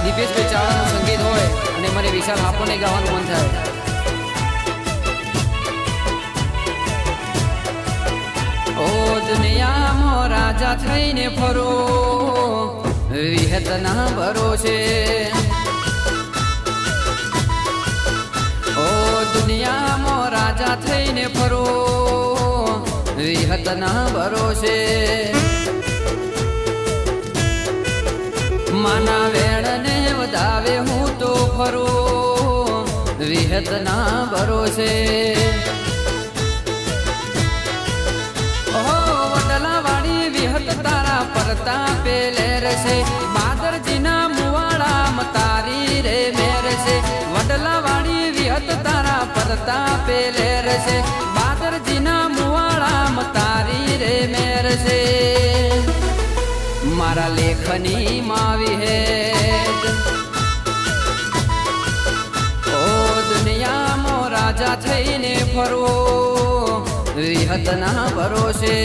દીપેશભાઈ ચાવડાનું સંગીત હોય અને મને વિશાલ આપણને ગાવાનું મન થાય. ઓ દુનિયામાં રાજા થઈને ફરો વિહતના ભરોસે. ઓ દુનિયામાં રાજા થઈને ફરો વિહતના ભરોસે. માના વેણને વધાવે હું તો ફરું વિહતના ભરોસે. વડલાવાડી વિહત તારા પરતા પેલેર છે. બાદરજીના મુવાડા તારી રે મેર છે. વડલાવાડી વિહત તારા પરતા પેલેર છે. બાદરજીના મુવાડા તારી રે મેર છે. મારા લેખની માવી હે ઓ દુનિયામાં રાજા થઈને ફરો વિહતના ભરોસે.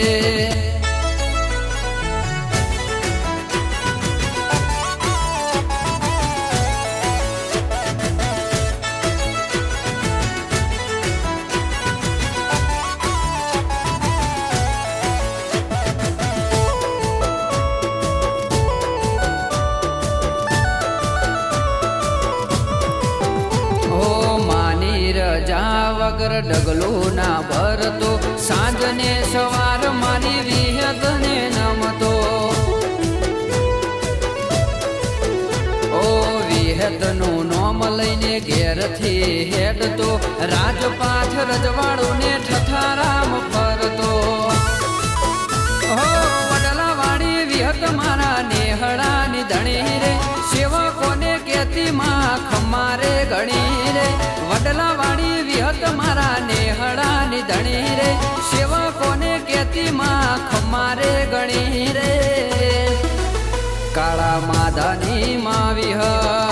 વગર ડગલો ના ભરતો સાંજને સવાર મારી વિહતને નમતો. ઓ વિહતનું નોમ લઈને ઘેરથી હેડતો રાજપાથ રજવાડું ને ઠઠારામ ફરતો. વડલાવાડી વિહત મારા નેહળાની ધણી રે. સેવકોને કેતી માં ખમારે ગણી રે. વડલાવાડી વિહત મારા નેહળાની ધણી રે. સેવકોને કેતી માં ખમારે ગણી રે. કાળા માધાની માં વિહત